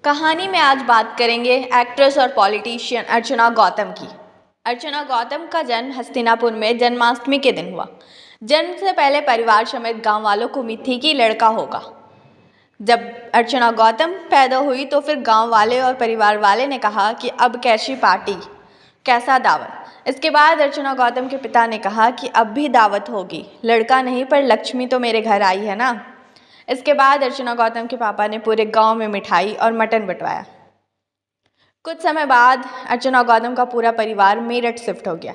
कहानी में आज बात करेंगे एक्ट्रेस और पॉलिटिशियन अर्चना गौतम की। अर्चना गौतम का जन्म हस्तिनापुर में जन्माष्टमी के दिन हुआ। जन्म से पहले परिवार समेत गांव वालों को उम्मीद थी कि लड़का होगा। जब अर्चना गौतम पैदा हुई तो फिर गांव वाले और परिवार वाले ने कहा कि अब कैसी पार्टी, कैसा दावत। इसके बाद अर्चना गौतम के पिता ने कहा कि अब भी दावत होगी, लड़का नहीं पर लक्ष्मी तो मेरे घर आई है ना। इसके बाद अर्चना गौतम के पापा ने पूरे गांव में मिठाई और मटन बंटवाया। कुछ समय बाद अर्चना गौतम का पूरा परिवार मेरठ शिफ्ट हो गया।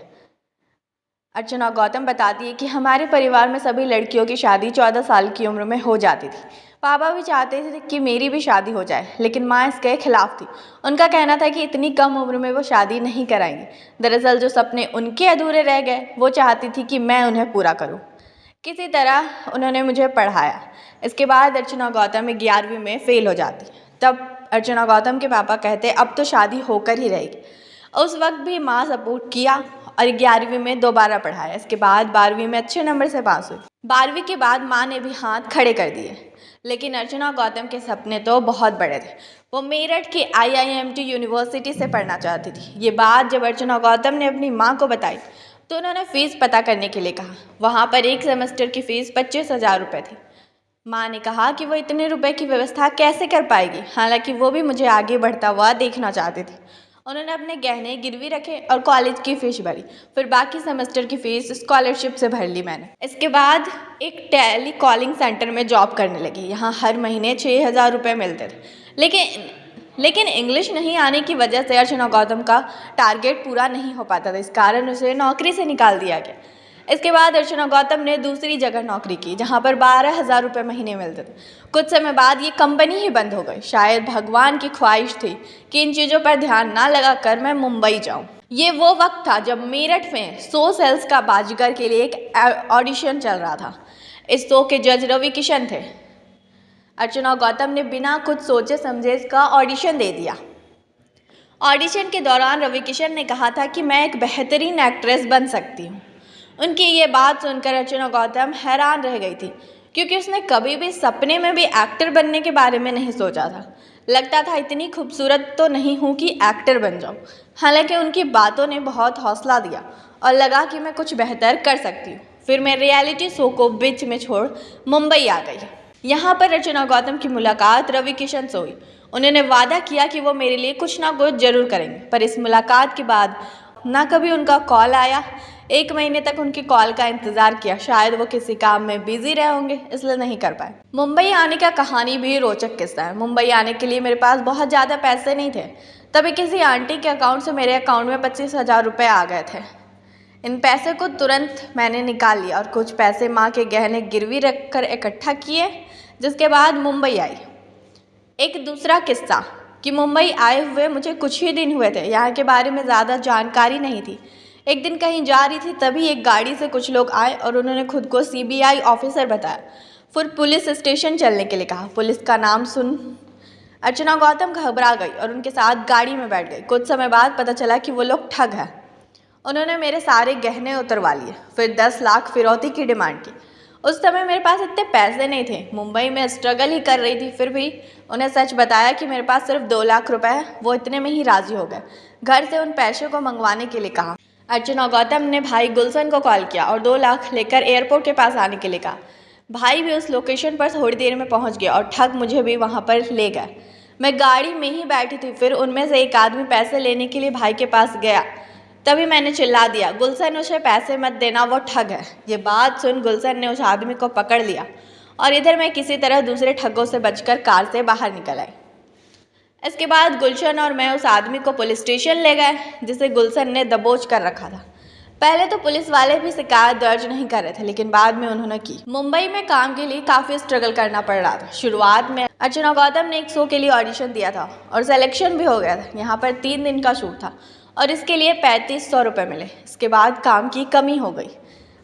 अर्चना गौतम बताती है कि हमारे परिवार में सभी लड़कियों की शादी 14 साल की उम्र में हो जाती थी। पापा भी चाहते थे कि मेरी भी शादी हो जाए, लेकिन माँ इसके खिलाफ थी। उनका कहना था कि इतनी कम उम्र में वो शादी नहीं कराएंगे। दरअसल जो सपने उनके अधूरे रह गए वो चाहती थी कि मैं उन्हें पूरा करूँ। किसी तरह उन्होंने मुझे पढ़ाया। इसके बाद अर्चना गौतम 11वीं में फेल हो जाती। तब अर्चना गौतम के पापा कहते अब तो शादी होकर ही रहेगी। उस वक्त भी माँ सपोर्ट किया और 11वीं में दोबारा पढ़ाया। इसके बाद 12वीं में अच्छे नंबर से पास हुई। 12वीं के बाद माँ ने भी हाथ खड़े कर दिए, लेकिन अर्चना गौतम के सपने तो बहुत बड़े थे। वो मेरठ की IIMT यूनिवर्सिटी से पढ़ना चाहती थी। ये बात जब अर्चना गौतम ने अपनी माँ को बताई तो उन्होंने फ़ीस पता करने के लिए कहा। वहाँ पर एक सेमेस्टर की फ़ीस 25,000 रुपये थी। माँ ने कहा कि वो इतने रुपए की व्यवस्था कैसे कर पाएगी, हालांकि वो भी मुझे आगे बढ़ता हुआ देखना चाहती थी। उन्होंने अपने गहने गिरवी रखे और कॉलेज की फ़ीस भरी। फिर बाकी सेमेस्टर की फ़ीस स्कॉलरशिप से भर ली मैंने। इसके बाद एक टेली कॉलिंग सेंटर में जॉब करने लगी। यहाँ हर महीने 6,000 रुपये मिलते थे, लेकिन इंग्लिश नहीं आने की वजह से अर्चना गौतम का टारगेट पूरा नहीं हो पाता था। इस कारण उसे नौकरी से निकाल दिया गया। इसके बाद अर्चना गौतम ने दूसरी जगह नौकरी की, जहाँ पर 12,000 रुपये महीने मिलते थे। कुछ समय बाद ये कंपनी ही बंद हो गई। शायद भगवान की ख्वाहिश थी कि इन चीज़ों पर ध्यान ना लगाकर मैं मुंबई जाऊँ। ये वो वक्त था जब मेरठ में 100 सेल्स का बाजीगर के लिए एक ऑडिशन चल रहा था। इस शो के जज रवि किशन थे। अर्चना गौतम ने बिना कुछ सोचे समझे इसका ऑडिशन दे दिया। ऑडिशन के दौरान रवि किशन ने कहा था कि मैं एक बेहतरीन एक्ट्रेस बन सकती हूँ। उनकी ये बात सुनकर अर्चना गौतम हैरान रह गई थी, क्योंकि उसने कभी भी सपने में भी एक्टर बनने के बारे में नहीं सोचा था। लगता था इतनी खूबसूरत तो नहीं हूँ कि एक्टर बन जाऊँ। हालांकि उनकी बातों ने बहुत हौसला दिया और लगा कि मैं कुछ बेहतर कर सकती हूँ। फिर मैं रियलिटी शो को बीच में छोड़ मुंबई आ गई। यहाँ पर अर्चना गौतम की मुलाकात रवि किशन से हुई। उन्होंने वादा किया कि वो मेरे लिए कुछ ना कुछ जरूर करेंगे, पर इस मुलाकात के बाद ना कभी उनका कॉल आया। 1 महीने तक उनकी कॉल का इंतज़ार किया। शायद वो किसी काम में बिजी रहे होंगे, इसलिए नहीं कर पाए। मुंबई आने का कहानी भी रोचक किस्सा है। मुंबई आने के लिए मेरे पास बहुत ज़्यादा पैसे नहीं थे। तभी किसी आंटी के अकाउंट से मेरे अकाउंट में 25,000 रुपये आ गए थे। इन पैसे को तुरंत मैंने निकाल लिया और कुछ पैसे माँ के गहने गिरवी रख कर इकट्ठा किए, जिसके बाद मुंबई आई। एक दूसरा किस्सा कि मुंबई आए हुए मुझे कुछ ही दिन हुए थे। यहाँ के बारे में ज़्यादा जानकारी नहीं थी। एक दिन कहीं जा रही थी, तभी एक गाड़ी से कुछ लोग आए और उन्होंने खुद को CBI ऑफिसर बताया। फिर पुलिस स्टेशन चलने के लिए कहा। पुलिस का नाम सुन अर्चना गौतम घबरा गई और उनके साथ गाड़ी में बैठ गई। कुछ समय बाद पता चला कि वो लोग ठग हैं। उन्होंने मेरे सारे गहने उतरवा लिए, फिर 10 लाख फिरौती की डिमांड की। उस समय मेरे पास इतने पैसे नहीं थे, मुंबई में स्ट्रगल ही कर रही थी। फिर भी उन्हें सच बताया कि मेरे पास सिर्फ 2 लाख रुपए है। वो इतने में ही राजी हो गए। घर से उन पैसों को मंगवाने के लिए कहा। अर्चना गौतम ने भाई गुलशन को कॉल किया और 2 लाख लेकर एयरपोर्ट के पास आने के लिए कहा। भाई भी उस लोकेशन पर थोड़ी देर में पहुंच गया और ठग मुझे भी वहां पर ले गए। मैं गाड़ी में ही बैठी थी। फिर उनमें से एक आदमी पैसे लेने के लिए भाई के पास गया। तभी मैंने चिल्ला दिया, गुलशन उसे पैसे मत देना, वो ठग है। ये बात सुन गुलशन ने उस आदमी को पकड़ लिया और इधर मैं किसी तरह दूसरे ठगों से बचकर कार से बाहर निकल आई। इसके बाद गुलशन और मैं उस आदमी को पुलिस स्टेशन ले गए, जिसे गुलशन ने दबोच कर रखा था। पहले तो पुलिस वाले भी शिकायत दर्ज नहीं कर रहे थे, लेकिन बाद में उन्होंने की। मुंबई में काम के लिए काफ़ी स्ट्रगल करना पड़ रहा था। शुरुआत में अर्चना गौतम ने एक शो के लिए ऑडिशन दिया था और सिलेक्शन भी हो गया था। यहाँ पर 3 दिन का शूट था और इसके लिए 3500 रुपये मिले। इसके बाद काम की कमी हो गई।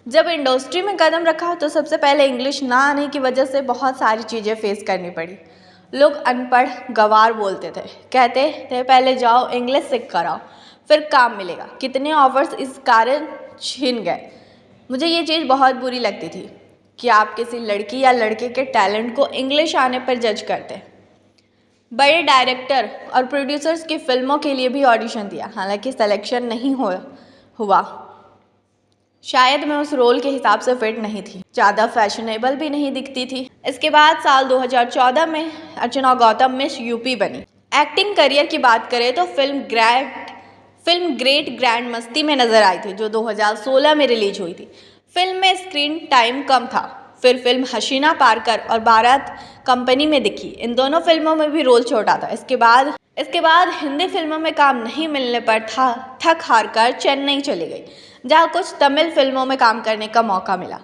जब इंडस्ट्री में कदम रखा तो सबसे पहले इंग्लिश ना आने की वजह से बहुत सारी चीज़ें फेस करनी पड़ी। लोग अनपढ़ गंवार बोलते थे, कहते थे पहले जाओ इंग्लिश सीख कर आओ, फिर काम मिलेगा। कितने ऑफर्स इस कारण छीन गए। मुझे ये चीज़ बहुत बुरी लगती थी कि आप किसी लड़की या लड़के के टैलेंट को इंग्लिश आने पर जज करते हैं। बड़े डायरेक्टर और प्रोड्यूसर्स की फिल्मों के लिए भी ऑडिशन दिया, हालांकि सिलेक्शन नहीं हुआ। शायद मैं उस रोल के हिसाब से फिट नहीं थी, ज़्यादा फैशनेबल भी नहीं दिखती थी। इसके बाद साल 2014 में अर्चना गौतम मिस यूपी बनी। एक्टिंग करियर की बात करें तो फिल्म ग्रेट ग्रैंड मस्ती में नजर आई थी, जो 2016 में रिलीज हुई थी। फिल्म में स्क्रीन टाइम कम था। फिर फिल्म हसीना पारकर और बारात कंपनी में दिखी। इन दोनों फिल्मों में भी रोल छोटा था। इसके बाद हिंदी फिल्मों में काम नहीं मिलने पर थक हार कर चेन्नई चली गई, जहाँ कुछ तमिल फिल्मों में काम करने का मौका मिला।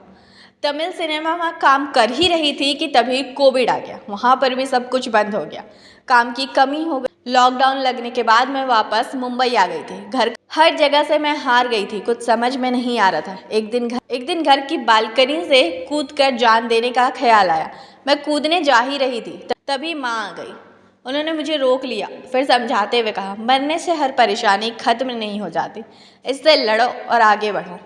तमिल सिनेमा में काम कर ही रही थी कि तभी कोविड आ गया। वहाँ पर भी सब कुछ बंद हो गया, काम की कमी हो गई। लॉकडाउन लगने के बाद मैं वापस मुंबई आ गई थी। हर जगह से मैं हार गई थी, कुछ समझ में नहीं आ रहा था। एक दिन घर की बालकनी से कूदकर जान देने का ख्याल आया। मैं कूदने जा ही रही थी, तभी माँ आ गई। उन्होंने मुझे रोक लिया, फिर समझाते हुए कहा, मरने से हर परेशानी खत्म नहीं हो जाती, इससे लड़ो और आगे बढ़ो।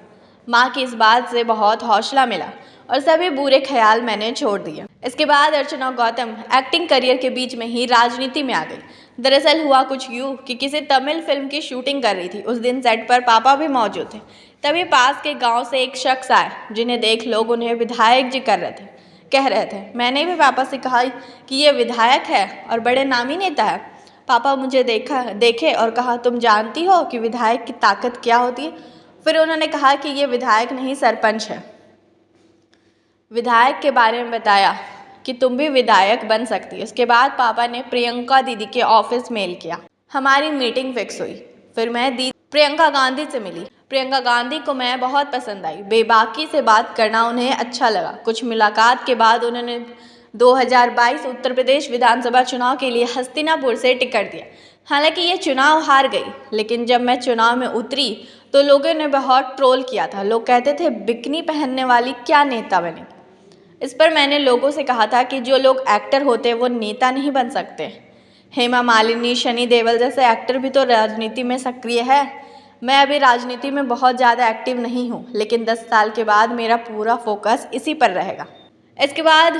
माँ की इस बात से बहुत हौसला मिला और सभी बुरे ख्याल मैंने छोड़ दिए। इसके बाद अर्चना गौतम एक्टिंग करियर के बीच में ही राजनीति में आ गई। दरअसल हुआ कुछ यूँ कि किसी तमिल फिल्म की शूटिंग कर रही थी। उस दिन सेट पर पापा भी मौजूद थे। तभी पास के गांव से एक शख्स आए, जिन्हें देख लोग उन्हें विधायक जी कह रहे थे। मैंने भी पापा से कहा कि ये विधायक है और बड़े नामी नेता है। पापा मुझे देखे और कहा, तुम जानती हो कि विधायक की ताकत क्या होती है? फिर उन्होंने कहा कि ये विधायक नहीं, सरपंच है। विधायक के बारे में बताया कि तुम भी विधायक बन सकती है। उसके बाद पापा ने प्रियंका दीदी के ऑफिस मेल किया। हमारी मीटिंग फिक्स हुई। फिर मैं प्रियंका गांधी से मिली। प्रियंका गांधी को मैं बहुत पसंद आई। बेबाकी से बात करना उन्हें अच्छा लगा। कुछ मुलाकात के बाद उन्होंने 2022 उत्तर प्रदेश विधानसभा चुनाव के लिए हस्तिनापुर से टिकट दिया। हालांकि ये चुनाव हार गई, लेकिन जब मैं चुनाव में उतरी तो लोगों ने बहुत ट्रोल किया था। लोग कहते थे, बिकनी पहनने वाली क्या नेता बनेगी। इस पर मैंने लोगों से कहा था कि जो लोग एक्टर होते हैं वो नेता नहीं बन सकते। हेमा मालिनी, शनि देओल जैसे एक्टर भी तो राजनीति में सक्रिय है। मैं अभी राजनीति में बहुत ज़्यादा एक्टिव नहीं हूँ, लेकिन 10 साल के बाद मेरा पूरा फोकस इसी पर रहेगा। इसके बाद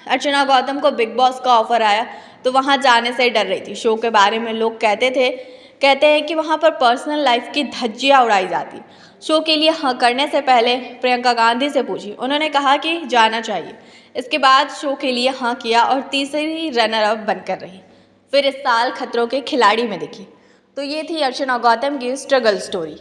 अर्चना गौतम को बिग बॉस का ऑफर आया तो वहाँ जाने से डर रही थी। शो के बारे में लोग कहते हैं कि वहाँ पर पर्सनल लाइफ की धज्जियाँ उड़ाई जाती। शो के लिए हाँ करने से पहले प्रियंका गांधी से पूछी, उन्होंने कहा कि जाना चाहिए। इसके बाद शो के लिए हाँ किया और तीसरी रनर अप बनकर रही। फिर इस साल खतरों के खिलाड़ी में दिखी। तो ये थी अर्चना गौतम की स्ट्रगल स्टोरी।